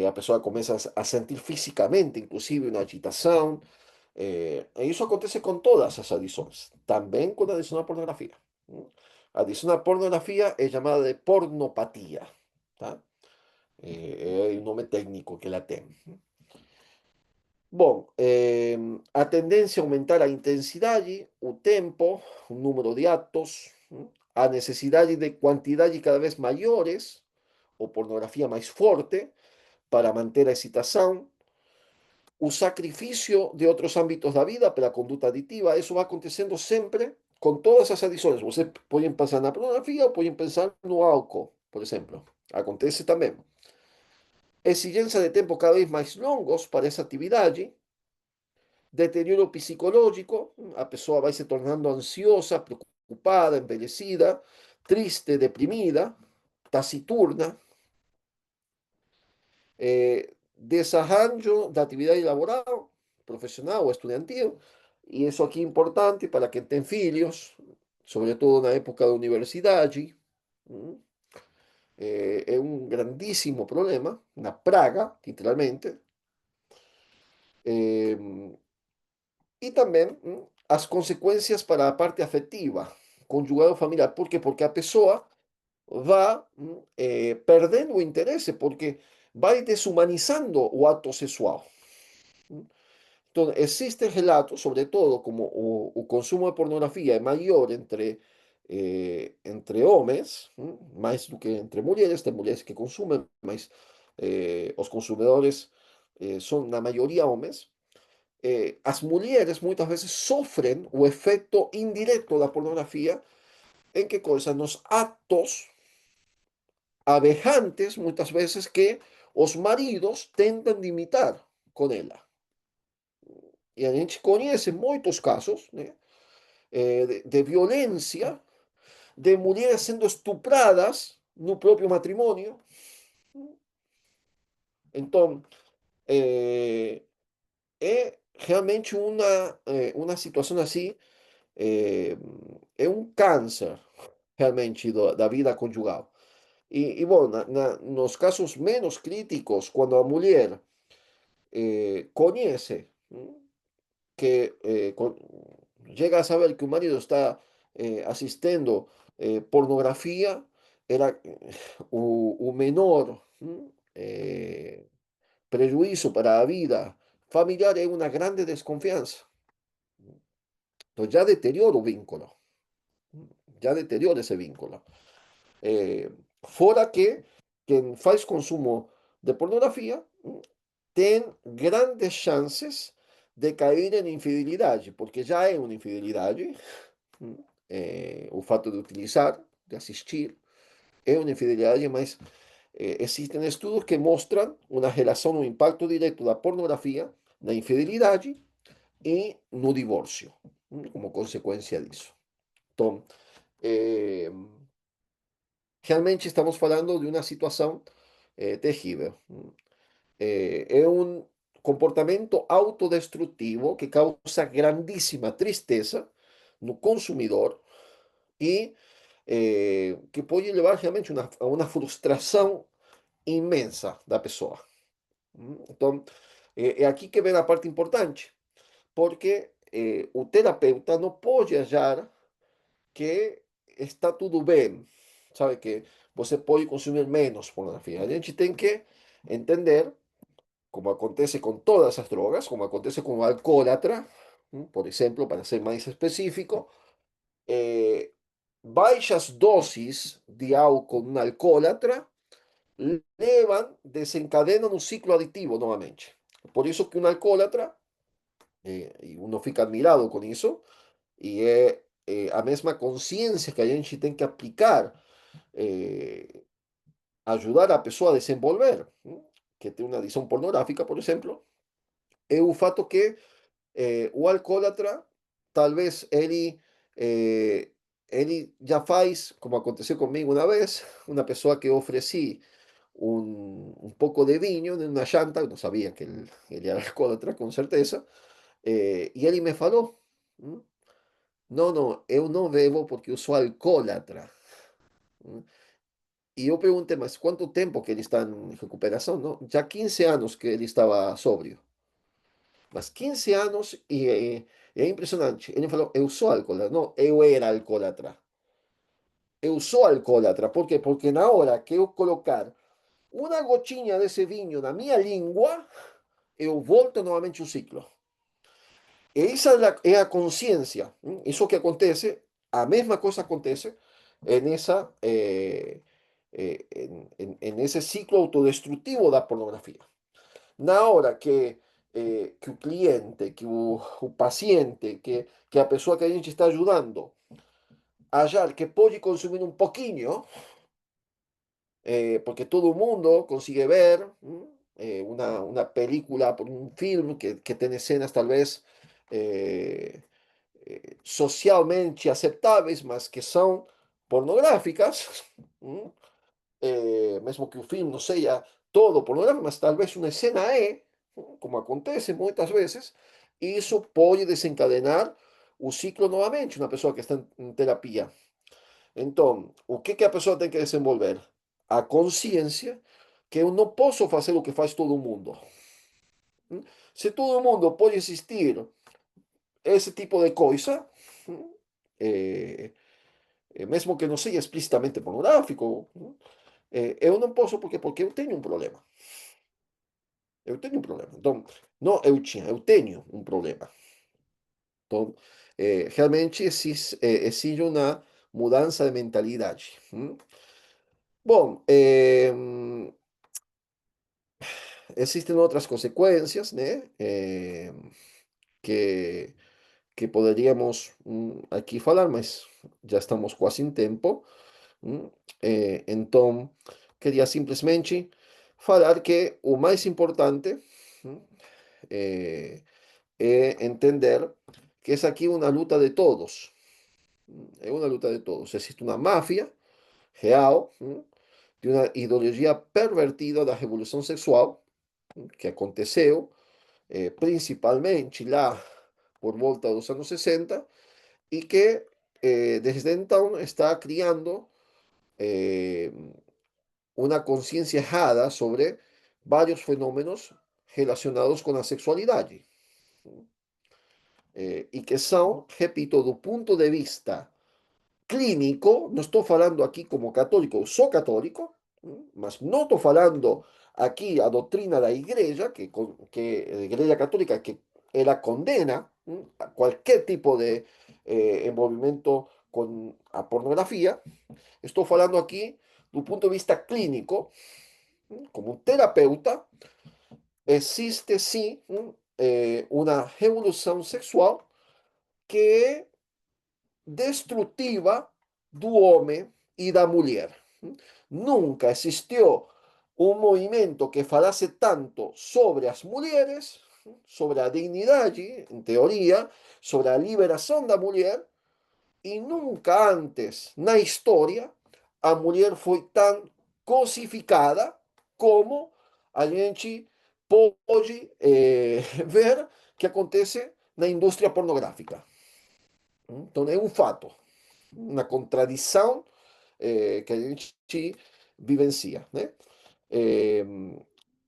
a pessoa começa a sentir fisicamente, inclusive, uma agitação. Isso acontece com todas as adições, também com a adição à pornografia. A adição à pornografia é chamada de pornopatia, tá? É o nome técnico que ela tem. Bom, a tendência a aumentar a intensidade, o tempo, o número de atos, a necessidade de quantidades cada vez maiores, ou pornografia mais forte, para manter a excitação, o sacrifício de outros âmbitos da vida pela conduta aditiva, isso vai acontecendo sempre com todas as adições. Vocês podem pensar na pornografia ou podem pensar no álcool, por exemplo. Acontece também. Exigência de tempo cada vez mais longos para essa atividade, deterioro psicológico, a pessoa vai se tornando ansiosa, preocupada, envelhecida, triste, deprimida, taciturna, desarranjo da atividade laboral, profissional ou estudantil, e isso aqui é importante para quem tem filhos, sobretudo na época da universidade. É um grandíssimo problema, uma praga, literalmente. Eh, E também as consequências para a parte afetiva, conjugal ou familiar. Por quê? Porque a pessoa vai perdendo o interesse, porque vai deshumanizando o ato sexual. Então, existem relatos, sobretudo, como o consumo de pornografia é maior entre homens, mais do que entre mulheres. Tem mulheres que consumem, mas os consumidores são, na maioria, homens. As mulheres muitas vezes sofrem o efeito indireto da pornografia em que coisa? Nos atos aberrantes, muitas vezes, que os maridos tentam de imitar com ela. E a gente conhece muitos casos, né, de violência, de mulheres sendo estupradas no próprio matrimônio. Então, é, é realmente uma situação assim, é, é um câncer realmente da vida conjugal. Bom, nos casos menos críticos, quando a mulher conhece que llega a saber que o marido está assistindo pornografia, era o menor prejuízo para a vida familiar, é uma grande desconfiança. Então já deteriora o vínculo, já deteriora esse vínculo. Eh, Fora que quem faz consumo de pornografia tem grandes chances de cair em infidelidade, porque já é uma infidelidade, o fato de utilizar, de assistir, é uma infidelidade, mas existem estudos que mostram uma relação, um impacto direto da pornografia na infidelidade e no divórcio, como consequência disso. Então, eh, realmente estamos falando de uma situação terrível. É um comportamento autodestrutivo que causa grandíssima tristeza no consumidor e que pode levar realmente a uma frustração imensa da pessoa. Então, é aqui que vem a parte importante, porque o terapeuta não pode achar que está tudo bem, sabe? Que você pode consumir menos pornografia. A gente tem que entender, como acontece com todas as drogas, como acontece com o alcoólatra, por exemplo, para ser mais específico, eh, baixas dosis de álcool num alcoólatra desencadenam um ciclo aditivo novamente. Por isso que um alcoólatra, e uno fica admirado com isso, e é a mesma consciência que a gente tem que aplicar eh, ajudar a pessoa a desenvolver, que tem uma adição pornográfica, por exemplo, é o fato que o alcoólatra, talvez ele já faz, como aconteceu comigo uma vez, uma pessoa que eu ofereci un poco de vinho en una llanta, no sabía que él era alcoólatra, con certeza, e ele me falou, "Hum, não, não, eu não bebo porque eu sou alcoólatra." E eu perguntei, mas quanto tempo que ele está em recuperação? Não, já 15 anos que ele estava sóbrio. Mas 15 anos e é impressionante. Ele falou, eu sou alcoólatra. Não, eu era alcoólatra. Eu sou alcoólatra. Por quê? Porque na hora que eu colocar uma gotinha desse vinho na minha língua, eu volto novamente o ciclo. E essa é a consciência. Isso que acontece, a mesma coisa acontece nessa, nesse ciclo autodestrutivo da pornografia. Na hora que o cliente, que o paciente, que a pessoa que a gente está ajudando, achar que pode consumir um pouquinho, porque todo el mundo consigue ver una película, un film que tiene escenas tal vez eh, socialmente aceptáveis, mas que são pornográficas, mesmo que o filme não seja todo pornográfico, mas talvez uma cena é, como acontece muitas vezes, e isso pode desencadenar o ciclo novamente, uma pessoa que está em terapia. Então, o que a pessoa tem que desenvolver? A consciência que eu não posso fazer o que faz todo mundo. Se todo mundo pode existir esse tipo de coisa, eh, mesmo que não seja explicitamente pornográfico, eu não posso porque eu tenho um problema. Eu tenho um problema. Então, não eu tinha, eu tenho um problema. Então, realmente exige uma mudança de mentalidade. Bom, existen otras consecuencias, ¿no? Que, que poderíamos aqui falar, mas já estamos quase em tempo. Então, queria simplesmente falar que o mais importante é, é entender que é aqui uma luta de todos. É uma luta de todos. Existe uma máfia real de uma ideologia pervertida da revolução sexual que aconteceu principalmente lá por volta dos anos 60 e que desde então está criando eh, uma consciência errada sobre vários fenômenos relacionados com a sexualidade e que são, repito, do ponto de vista clínico, não estou falando aqui como católico, eu sou católico, mas não estou falando aqui a doutrina da igreja, que a igreja católica, que ela condena a qualquer tipo de envolvimento com a pornografia, estou falando aqui do ponto de vista clínico, como um terapeuta, existe sim uma revolução sexual que é destrutiva do homem e da mulher. Nunca existiu um movimento que falasse tanto sobre as mulheres, sobre a dignidade, em teoria, sobre a liberação da mulher, e nunca antes na história a mulher foi tão cosificada como a gente pode ver que acontece na indústria pornográfica. Então é um fato, uma contradição que a gente vivencia, né? Eh,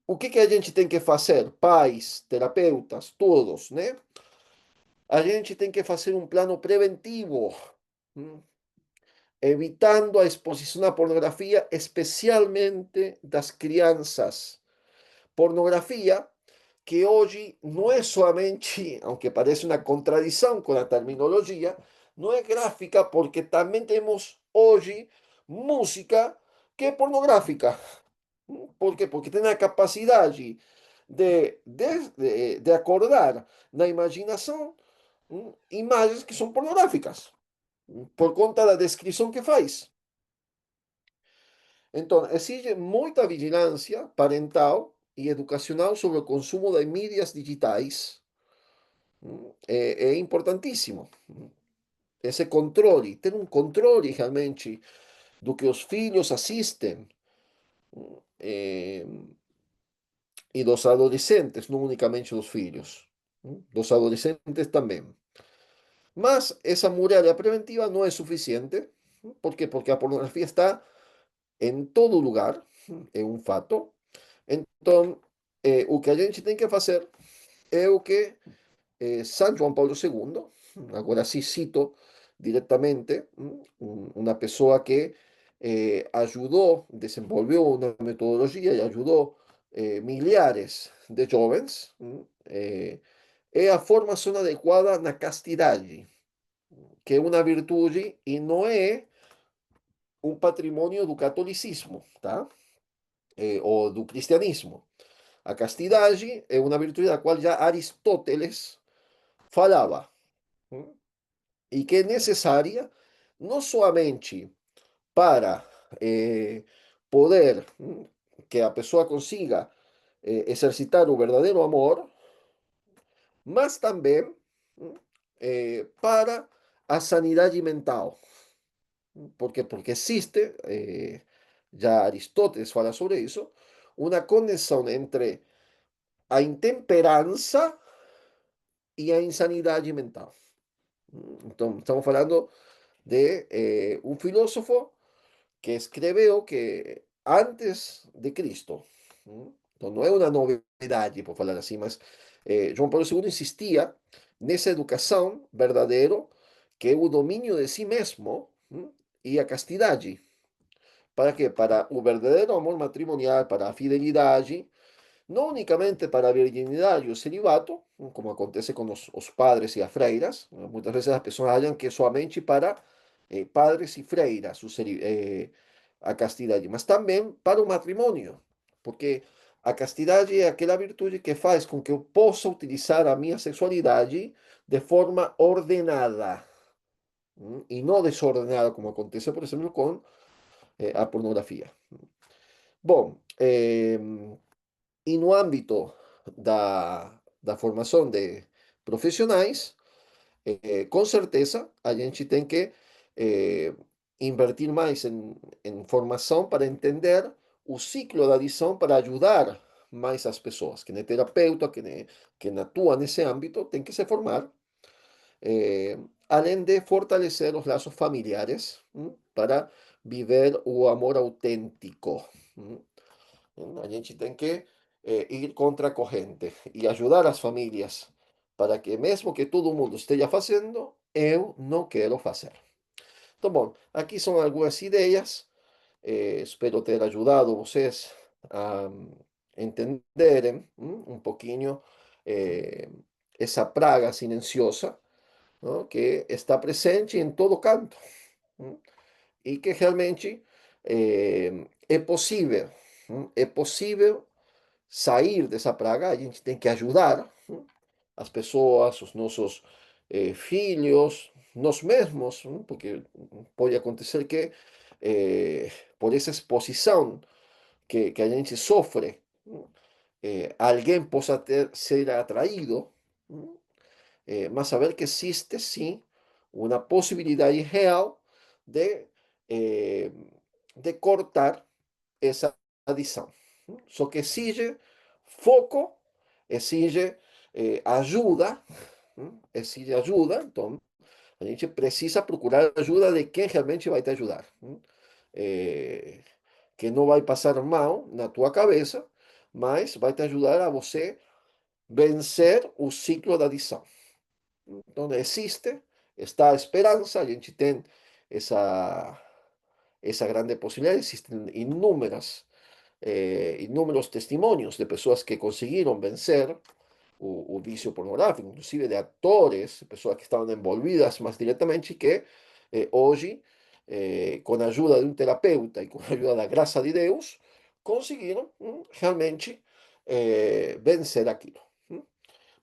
o que a gente tem que fazer? Pais, terapeutas, todos, né? A gente tem que fazer um plano preventivo, evitando a exposição à pornografia, especialmente das crianças. Pornografia que hoje não é somente, aunque parece uma contradição com a terminologia, não é gráfica porque também temos hoje música que é pornográfica. Por quê? Porque tem a capacidade de acordar na imaginação imagens que são pornográficas, por conta da descrição que faz. Então, exige muita vigilância parental e educacional sobre o consumo de mídias digitais. É importantíssimo esse controle, ter um controle realmente do que os filhos assistem eh, e dos adolescentes, não unicamente dos filhos, dos adolescentes também. Mas essa muralha preventiva não é suficiente. ¿Por quê? Porque a pornografia está em todo lugar, é um fato. Então, o que a gente tem que fazer é o que San João Paulo II, agora sí cito directamente, una pessoa que ayudó, desenvolvió una metodología y ayudó milhares de jovens, é a formação adequada na castidade, que é uma virtude e não é um patrimônio do catolicismo, tá? Ou do cristianismo. A castidade é uma virtude da qual já Aristóteles falava. Y que es necesaria no solamente para poder que a pessoa consiga exercitar o verdadeiro amor, mas também para a sanidade mental. ¿Por quê? Porque existe, já Aristóteles fala sobre isso, uma conexão entre a intemperança e a insanidade mental. Então, estamos falando de un filósofo que escreveu que antes de Cristo, então não é uma novidade, por falar assim, mas João Paulo II insistia nessa educação verdadeira, que é o domínio de si mesmo e a castidade. Para quê? Para o verdadeiro amor matrimonial, para a fidelidade, não unicamente para a virginidade e o celibato, como acontece com os padres e as freiras. Muitas vezes as pessoas acham que é somente para padres e freiras a castidade, mas também para o matrimônio, porque a castidade é aquela virtude que faz com que eu possa utilizar a minha sexualidade de forma ordenada e não desordenada, como acontece, por exemplo, com a pornografia. Bom, e no âmbito da formação de profissionais, com certeza a gente tem que eh, invertir mais em formação para entender o ciclo da adição para ajudar mais as pessoas. Quem é terapeuta, quem atua nesse âmbito, tem que se formar, eh, além de fortalecer os laços familiares para viver o amor autêntico. A gente tem que ir contra a corrente e ajudar as famílias para que, mesmo que todo mundo esteja fazendo, eu não quero fazer. Então, bom, aqui são algumas ideias. Espero ter ajudado vocês a entenderem um pouquinho essa praga silenciosa, não, que está presente em todo canto e que realmente é possível sair dessa praga. A gente tem que ajudar as pessoas, os nossos filhos, nós mesmos, porque pode acontecer que por essa exposição que a gente sofre, alguém possa ser atraído, mas saber que existe sim uma possibilidade real de, eh, de cortar essa adição. Só que exige foco, exige ajuda, exige ajuda, então a gente precisa procurar ajuda de quem realmente vai te ajudar. Eh, que não vai passar mal na tua cabeça, mas vai te ajudar a você vencer o ciclo da adição. Então existe, está a esperança, a gente tem essa grande possibilidade, existem inúmeros testimonios de pessoas que conseguiram vencer o vicio pornográfico, inclusive de atores, pessoas que estavam envolvidas mais diretamente, que hoje, com a ajuda de um terapeuta e com a ajuda da graça de Deus, conseguiram realmente vencer aquilo.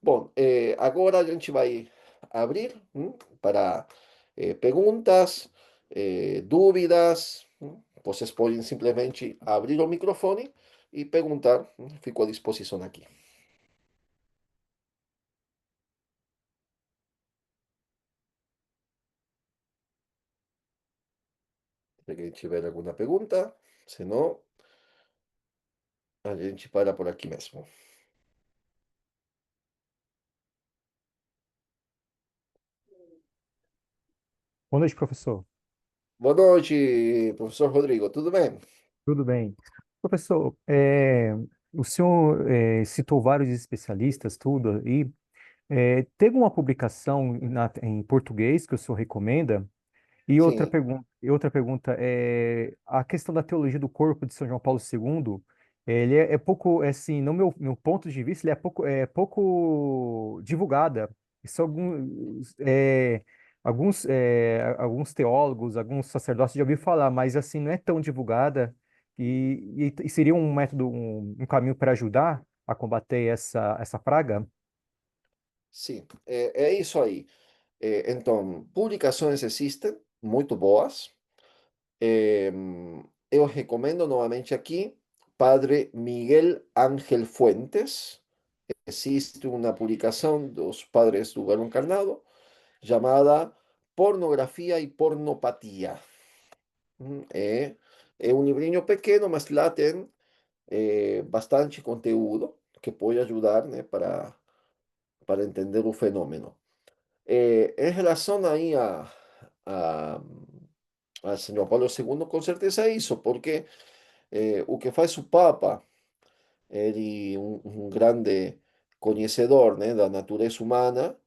Bom, agora a gente vai abrir para perguntas, dúvidas, vocês podem simplesmente abrir o microfone e perguntar, fico à disposição aqui. Se alguém tiver alguma pergunta, se não, a gente para por aqui mesmo. Boa noite, professor. Boa noite, professor Rodrigo, tudo bem? Tudo bem? Professor, o senhor citou vários especialistas, tudo, e teve uma publicação em português que o senhor recomenda? Sim, E outra pergunta é a questão da teologia do corpo de São João Paulo II. Ele é pouco, assim, no meu ponto de vista, ele é pouco divulgada. São alguns teólogos, alguns sacerdotes já ouviram falar, mas assim não é tão divulgada e seria um método, um caminho para ajudar a combater essa praga? sim, é isso aí. Então, publicações existem, muito boas. Eh, eu recomendo novamente aqui, Padre Miguel Ángel Fuentes. Existe una publicación de los padres do Verbo Encarnado llamada Pornografía y Pornopatía. É um livrinho pequeno, mas lá tem bastante conteúdo que pode ajudar, né, para entender o fenômeno. Em relação aí a Senhor Paulo II, com certeza é isso, porque o que faz o Papa, ele um grande conhecedor, né, da natureza humana,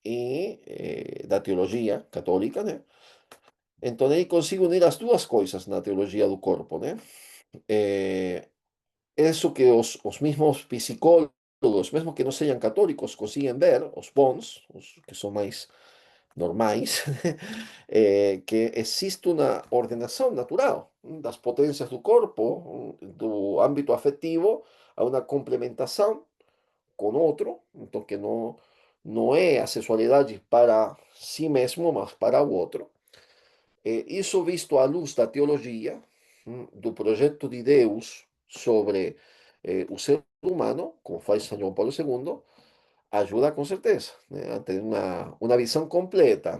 y da teología católica, né? Então ele consigue unir as duas coisas na teologia do corpo, né? Eh, Eso que os mismos psicólogos, mesmo que não sejam católicos, conseguem ver, os bons, os que são mais normais, que existe uma ordenação natural das potências do corpo, do âmbito afetivo, a uma complementação com outro, então que não é a sexualidade para si mesmo, mas para o outro. Isso visto à luz da teologia, do projeto de Deus sobre o ser humano, como faz São João Paulo II, ajuda com certeza, né, a ter uma visão completa.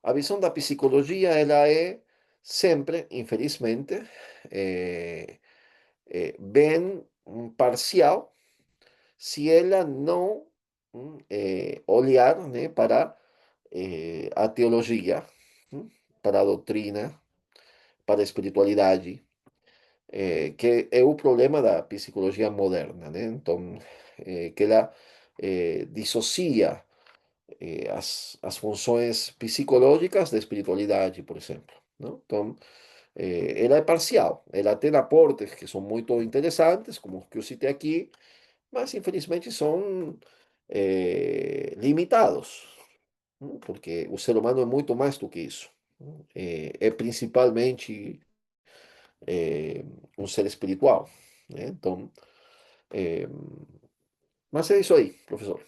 A visão da psicologia, ela é sempre, infelizmente, eh, bem parcial se ela não olhar, né, para a teologia, para a doutrina, para a espiritualidade, que é o problema da psicologia moderna, né? Então, que ela dissocia as funções psicológicas da espiritualidade, por exemplo. Não? Então, ela é parcial, ela tem aportes que são muito interessantes, como os que eu citei aqui, mas infelizmente são limitados, não? Porque o ser humano é muito mais do que isso. Não? É principalmente um ser espiritual, né? Então, é, mas é isso aí, professor.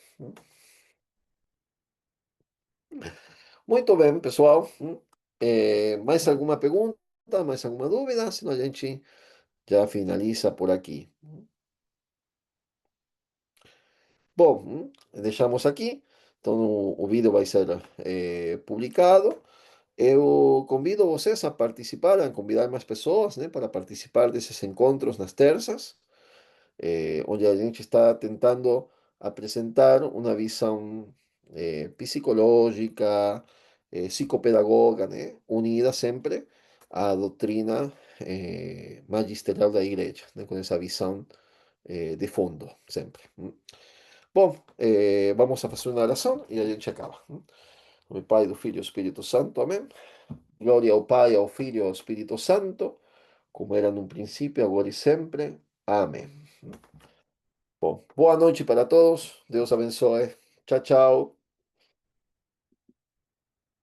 Muito bem, pessoal. Mais alguma pergunta? Mais alguma dúvida? Senão a gente já finaliza por aqui. Bom, deixamos aqui. Então, o vídeo vai ser publicado. Eu convido vocês a participar, a convidar mais pessoas, né, para participar desses encontros nas terças, onde a gente está tentando apresentar uma visão psicológica, psicopedagoga, né, unida sempre à doutrina magisterial da igreja, né, com essa visão de fundo, sempre. Bom, vamos a fazer uma oração e a gente acaba. Em nome do Pai, do Filho e do Espírito Santo. Amém. Glória ao Pai, ao Filho e ao Espírito Santo, como era no princípio, agora e sempre. Amém. Bom, boa noite para todos. Deus abençoe. Tchau, tchau.